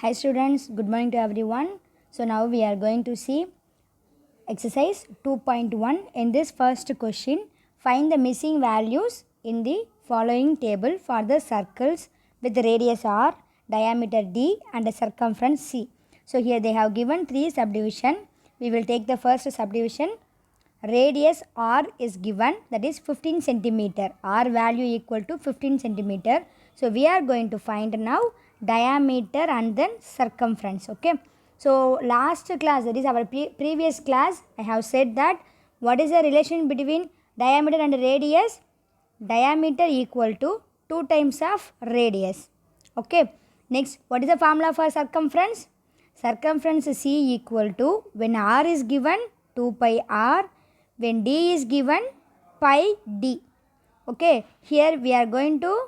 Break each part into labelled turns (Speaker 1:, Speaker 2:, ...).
Speaker 1: Hi students, good morning to everyone. So now we are going to see exercise 2.1. In this first question, find the missing values in the following table for the circles with radius r, diameter d and a circumference c. So here they have given three subdivision. We will take the first subdivision. Radius r is given, that is 15 centimeter. R value equal to 15 centimeter. So we are going to find now diameter and then circumference. Okay. So last class, that is our previous class, I have said that what is the relation between diameter and radius? Diameter equal to 2 times of radius. Okay. Next, what is the formula for circumference? Circumference C equal to, when r is given, 2 pi r, when d is given, pi d. Okay. Here we are going to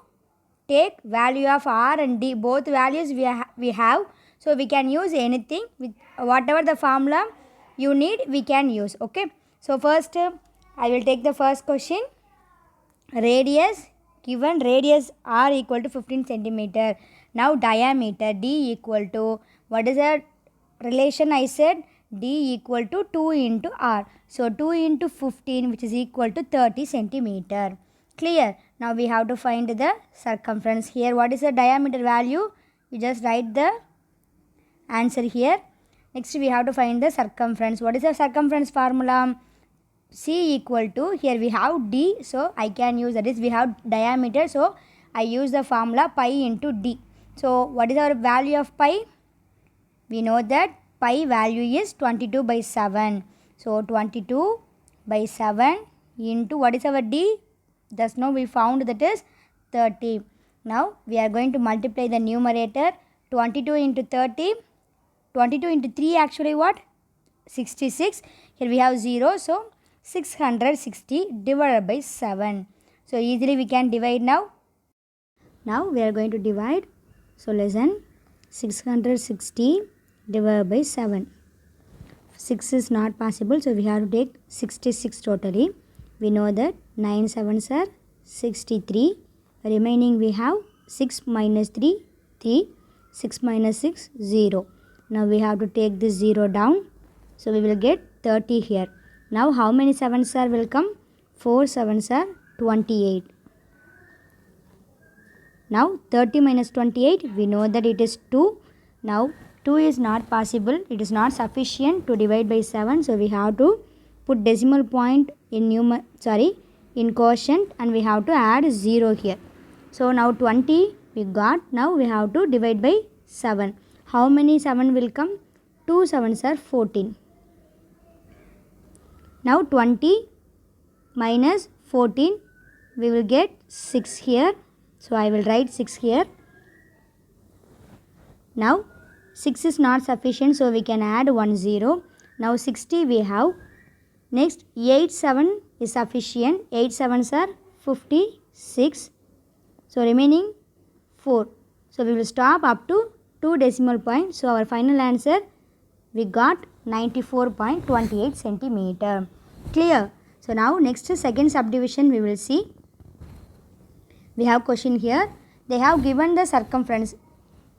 Speaker 1: take value of r and d, both values we have. So we can use anything with whatever the formula you need, we can use. Okay. So first I will take the first question. Radius given, radius r equal to 15 centimeter. Now diameter d equal to, what is the relation I said? D equal to 2 into r. So 2 into 15, which is equal to 30 centimeter. Clear? Now we have to find the circumference. Here what is the diameter value? You just write the answer here. Next we have to find the circumference. What is the circumference formula? C equal to, here we have d, so I can use, that is we have diameter, so I use the formula pi into d. So what is our value of pi? We know that pi value is 22 by 7. So 22 by 7 into, what is our d? Just now we found, that is 30. Now we are going to multiply the numerator. 22 into 30, 22 into 3 actually what? 66. Here we have 0, so 660 divided by 7. So easily we can divide now. Now we are going to divide. So listen, 660 divided by 7. 6 is not possible, so we have to take 66 totally. We know that 9 7s are 63. Remaining we have 6 minus 3, 3. 6 minus 6, 0. Now we have to take this 0 down. So we will get 30 here. Now how many 7s are will come? 4 7s are 28. Now 30 minus 28, we know that it is 2. Now 2 is not possible. It is not sufficient to divide by 7. So we have to put decimal point in in quotient, and we have to add 0 here. So now 20 we got. Now we have to divide by 7. How many 7 will come? 2 7s are 14. Now 20 minus 14, we will get 6 here. So I will write 6 here. Now 6 is not sufficient, so we can add 1 0. Now 60 we have. Next 8 7 is sufficient. 8 7s are 56. So remaining 4. So we will stop up to 2 decimal points. So our final answer, we got 94.28 centimeter. Clear? So now next second subdivision we will see. We have question here. They have given the circumference.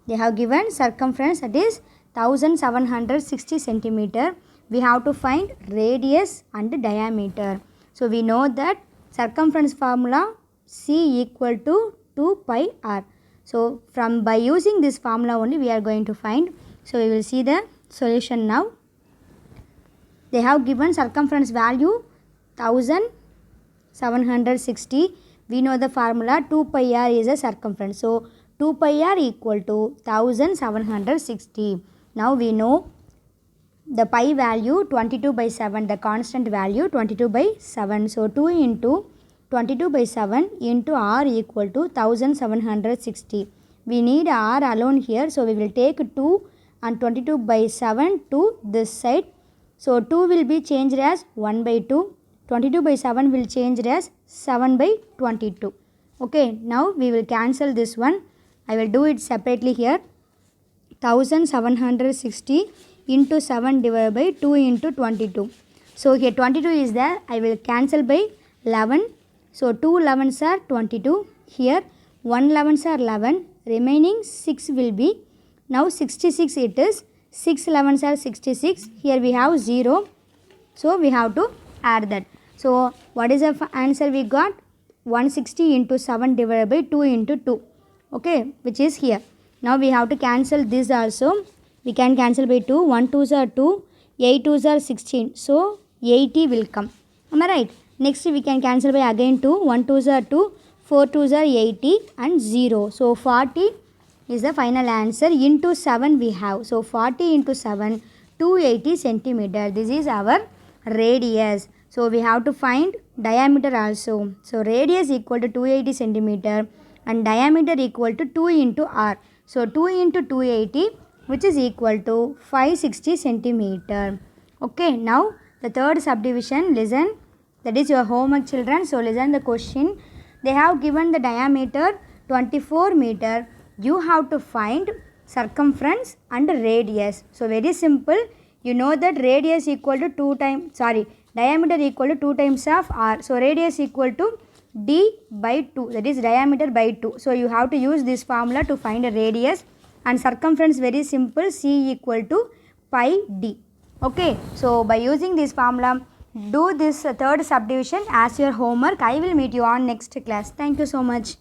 Speaker 1: They have given circumference, that is 1760 centimeter. We have to find radius and diameter. So we know that circumference formula C equal to 2 pi r. So by using this formula only we are going to find. So we will see the solution now. They have given circumference value 1760. We know the formula 2 pi r is a circumference. So 2 pi r equal to 1760. Now we know the pi value 22 by 7, the constant value 22 by 7. So 2 into 22 by 7 into r equal to 1760. We need r alone here, so we will take 2 and 22 by 7 to this side. So 2 will be changed as 1 by 2. 22 by 7 will change as 7 by 22. Okay, now we will cancel this one. I will do it separately here. 1760 into 7 divided by 2 into 22. So here 22 is there. I will cancel by 11. So 2 11s are 22. Here 1 11s are 11. Remaining 6 will be Now 66 it is. 6 11s are 66. Here we have 0. So we have to add that. So what is the answer we got? 160 into 7 divided by 2 into 2. Okay, which is here. Now we have to cancel this also. We can cancel by 2. 1 2s are 2. 8 2s are 16. So 80 will come. Am I right? Next we can cancel by again 2. 1 2s are 2. 4 2s are 80 and 0. So 40 is the final answer. Into 7 we have. So 40 into 7, 280 centimeter. This is our radius. So we have to find diameter also. So radius equal to 280 centimeter and diameter equal to 2 into r. So 2 into 280, which is equal to 560 centimeter. Okay, now the third subdivision, listen. That is your homework, children. So listen the question. They have given the diameter 24 meter. You have to find circumference and radius. So very simple. You know that radius equal to diameter equal to 2 times of r. So radius equal to d by 2, that is diameter by 2. So you have to use this formula to find a radius, and circumference very simple, c equal to pi d. Okay, so by using this formula, do this third subdivision as your homework. I will meet you on next class. Thank you so much.